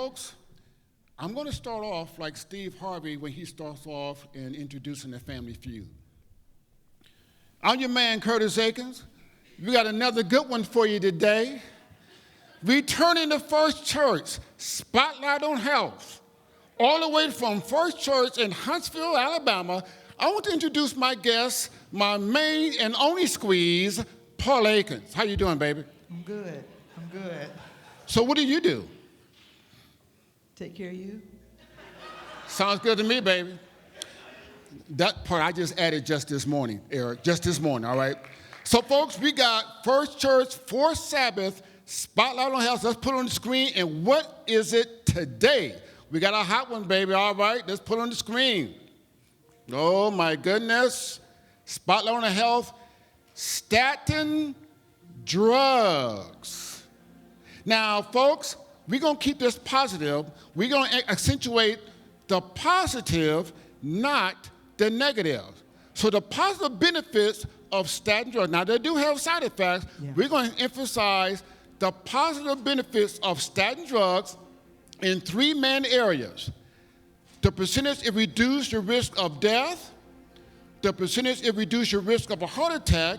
folks, I'm going to start off like Steve Harvey when he starts off in introducing the Family Feud. I'm your man, Curtis Akins. We got another good one for you today. Returning to First Church, Spotlight on Health. All the way from First Church in Huntsville, Alabama, I want to introduce my guest, my main and only squeeze, Paul Akins. How you doing, baby? I'm good. So what do you do? Take care of you. Sounds good to me, baby. That part I just added just this morning, Eric, just this morning, all right? So, folks, we got First Church, Fourth Sabbath, Spotlight on Health. Let's put it on the screen. And what is it today? We got a hot one, baby, all right? Let's put it on the screen. Oh, my goodness. Spotlight on Health, statin drugs. Now, folks, we're going to keep this positive. We're going to accentuate the positive, not the negative. So the positive benefits of statin drugs, now they do have side effects. Yeah. We're going to emphasize the positive benefits of statin drugs in three main areas. The percentage it reduces the risk of death, the percentage it reduces your risk of a heart attack,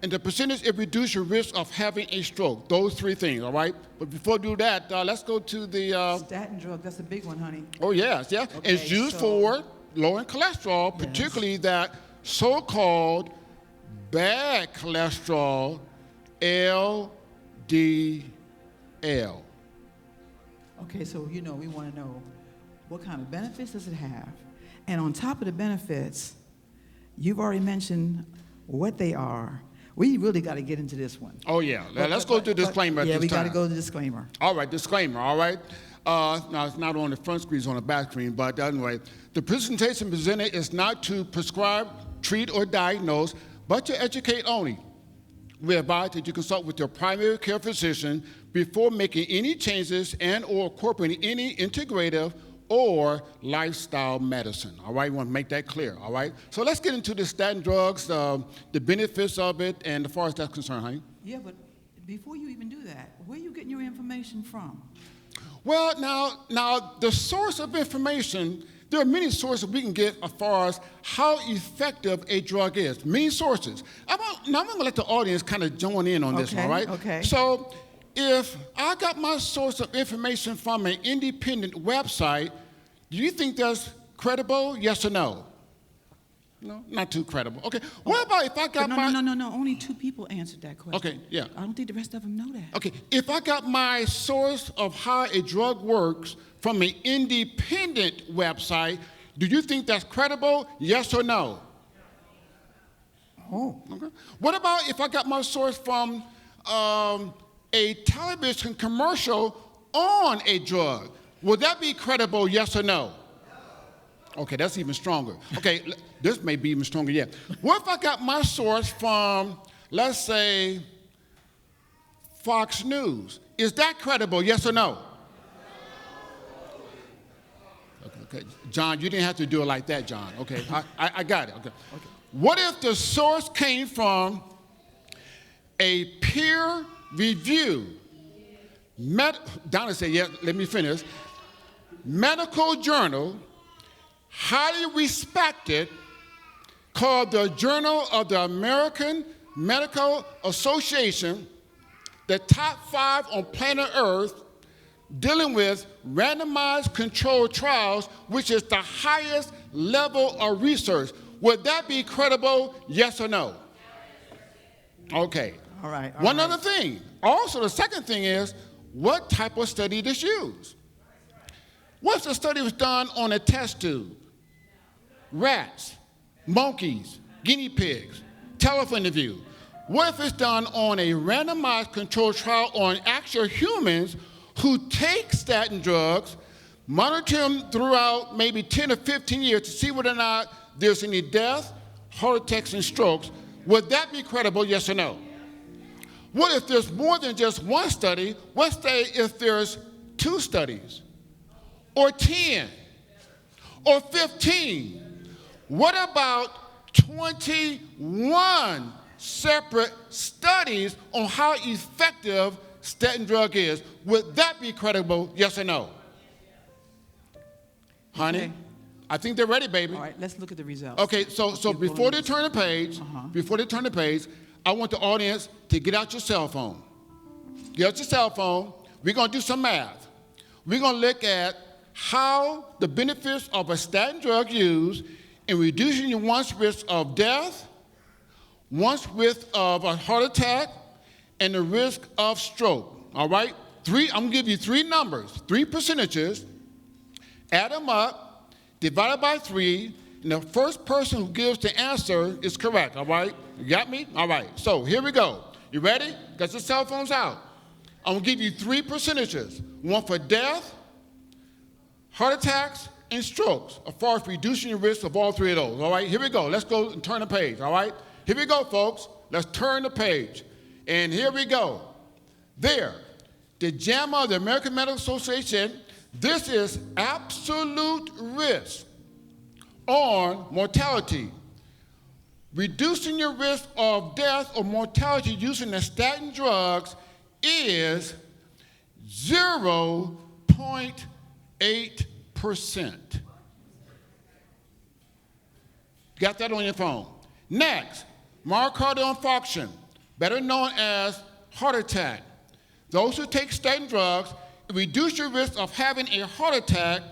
and the percentage it reduces your risk of having a stroke. Those three things, all right? But before we do that, let's go to the... Statin drug, that's a big one, honey. Oh, yes, yeah. Okay, it's used for lowering cholesterol, yes, particularly that so-called bad cholesterol, LDL. Okay, so, we want to know what kind of benefits does it have? And on top of the benefits, you've already mentioned what they are. We really got to get into this one. Oh, yeah. Let's go to the disclaimer. Yeah, we got to go to the disclaimer. All right, disclaimer, all right? Now, it's not on the front screen, it's on the back screen, but anyway, the presentation presented is not to prescribe, treat, or diagnose, but to educate only. We advise that you consult with your primary care physician before making any changes and or incorporating any integrative or lifestyle medicine, all right? We want to make that clear, all right? So let's get into the statin drugs, the benefits of it, and as far as that's concerned, honey. Yeah, but before you even do that, where are you getting your information from? Well, now the source of information, there are many sources we can get as far as how effective a drug is, many sources. I'm going to let the audience kind of join in on this, all right? Okay. So if I got my source of information from an independent website, do you think that's credible, yes or no? No, not too credible. Okay, what about if I got No. Only two people answered that question. Okay, yeah. I don't think the rest of them know that. Okay, if I got my source of how a drug works from an independent website, do you think that's credible, yes or no? Oh. Okay. What about if I got my source from a television commercial on a drug? Would that be credible, yes or no? Okay, that's even stronger. Okay, this may be even stronger yet. What if I got my source from, let's say, Fox News? Is that credible, yes or no? Okay. John, you didn't have to do it like that, John. Okay, I got it. Okay. What if the source came from a peer review? Donna said, yeah, let me finish. Medical journal, highly respected, called the Journal of the American Medical Association, the top 5 on planet Earth, dealing with randomized controlled trials, which is the highest level of research. Would that be credible, yes or no? Okay. All right. One other thing. Also, the second thing is, what type of study is used? What if the study was done on a test tube? Rats, monkeys, guinea pigs, telephone interview. What if it's done on a randomized controlled trial on actual humans who take statin drugs, monitor them throughout maybe 10 or 15 years to see whether or not there's any death, heart attacks, and strokes? Would that be credible, yes or no? What if there's more than just one study? Let's say if there's 2 studies, or 10, or 15. What about 21 separate studies on how effective statin drug is? Would that be credible, yes or no? Honey, Okay. I think they're ready, baby. All right, let's look at the results. Okay, so before they turn the page, I want the audience to get out your cell phone. Get out your cell phone. We're going to do some math. We're going to look at how the benefits of a statin drug used in reducing one's risk of death, one's risk of a heart attack, and the risk of stroke. All right? I'm going to give you three numbers, three percentages. Add them up, divide by 3, and the first person who gives the answer is correct. All right? You got me? All right. So here we go. You ready? Got your cell phones out. I'm going to give you three percentages. One for death, heart attacks, and strokes, as far as reducing the risk of all three of those. All right? Here we go. Let's go and turn the page. All right? Here we go, folks. Let's turn the page. And here we go. There. The JAMA, the American Medical Association, this is absolute risk on mortality. Reducing your risk of death or mortality using the statin drugs is 0.8%. Got that on your phone. Next, myocardial infarction, better known as heart attack. Those who take statin drugs reduce your risk of having a heart attack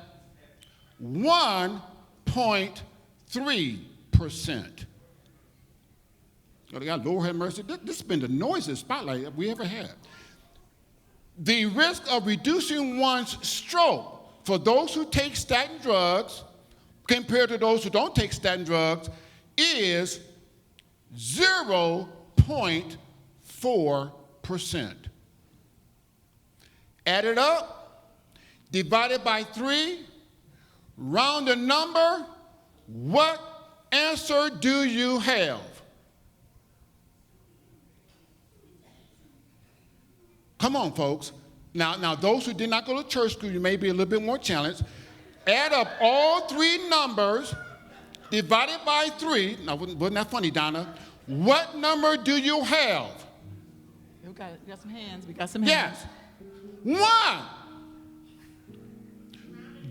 1.3%. God, Lord have mercy. This has been the noisiest spotlight we ever had. The risk of reducing one's stroke for those who take statin drugs compared to those who don't take statin drugs is 0.4%. Add it up, divide it by 3, round the number. What answer do you have? Come on, folks. Now, those who did not go to church school, you may be a little bit more challenged. Add up all three numbers, divide it by 3. Now, wasn't that funny, Donna? What number do you have? We got some hands. We got some hands. Yes. 1.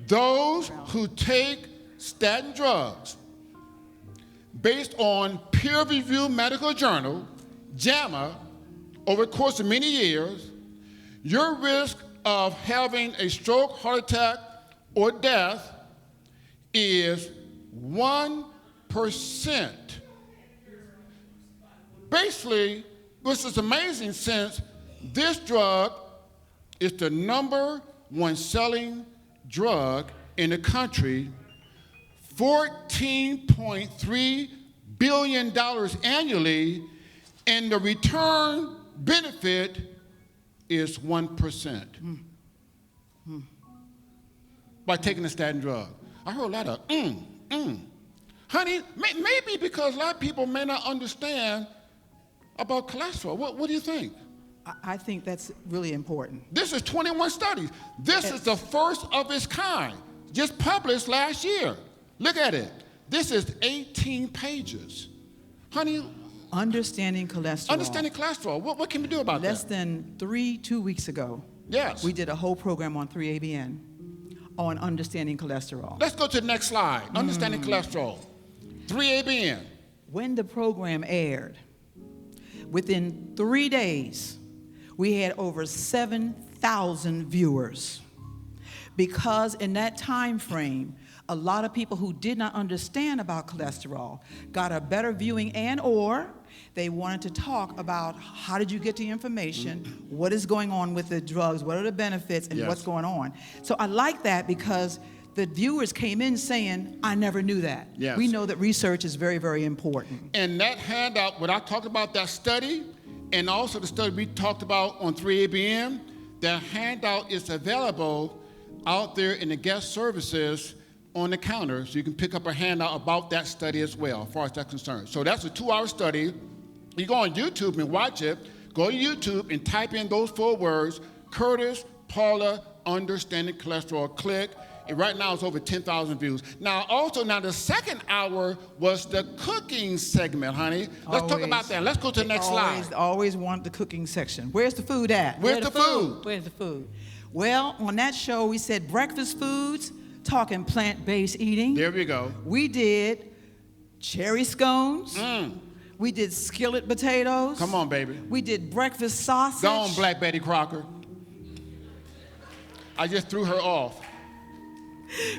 Those who take statin drugs based on peer-reviewed medical journal, JAMA, over the course of many years, your risk of having a stroke, heart attack, or death is 1%. Basically, this is amazing since this drug is the number 1 selling drug in the country, $14.3 billion annually, and the return benefit is 1% by taking a statin drug. I heard a lot of Honey, maybe because a lot of people may not understand about cholesterol. What do you think? I think that's really important. This is 21 studies. This is the first of its kind, just published last year. Look at it. This is 18 pages. Honey, Understanding cholesterol. understanding cholesterol. What can we do about Less that? than 2 weeks ago, Yes. we did a whole program on 3ABN on understanding cholesterol. Let's go to the next slide. Understanding cholesterol. 3ABN. When the program aired, within 3 days, we had over 7,000 viewers. Because in that time frame, a lot of people who did not understand about cholesterol got a better viewing, and or they wanted to talk about how did you get the information, what is going on with the drugs, what are the benefits, and Yes. what's going on. So I like that because the viewers came in saying, I never knew that. Yes. We know that research is very, very important. And that handout, when I talked about that study, and also the study we talked about on 3ABN, that handout is available out there in the guest services on the counter, so you can pick up a handout about that study as well, as far as that's concerned. So that's a 2-hour study. You go on YouTube and watch it. Go to YouTube and type in those 4 words, Curtis Paula Understanding Cholesterol. Click. And right now it's over 10,000 views. Now the second hour was the cooking segment, honey. Let's talk about that. Let's go to the next slide. Always want the cooking section. Where's the food at? Where's the food? Where's the food? Well, on that show, we said breakfast foods talking plant-based eating. There we go. We did cherry scones. We did skillet potatoes. Come on, baby. We did breakfast sausage. Go on, Black Betty Crocker. I just threw her off.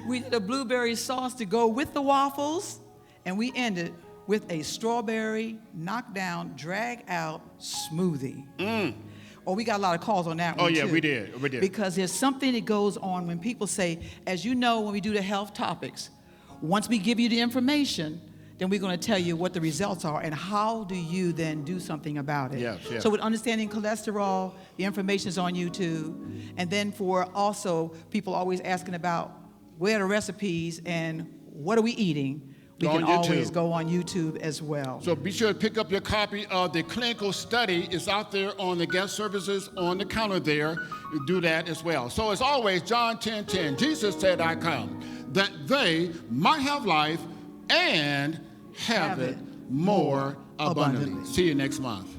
We did a blueberry sauce to go with the waffles. And we ended with a strawberry knockdown, drag out smoothie. Oh, we got a lot of calls on that one, Oh, yeah, too. we did. We did. Because there's something that goes on when people say, as you know, when we do the health topics, once we give you the information, then we're going to tell you what the results are and how do you then do something about it. Yes, yes. So with understanding cholesterol, the information is on YouTube. And then for also people always asking about where are the recipes and what are we eating, we can always go on YouTube as well. So be sure to pick up your copy of the clinical study. It's out there on the guest services on the counter there. You do that as well. So as always, John 10:10, Jesus said, I come, that they might have life and have it more abundantly. See you next month.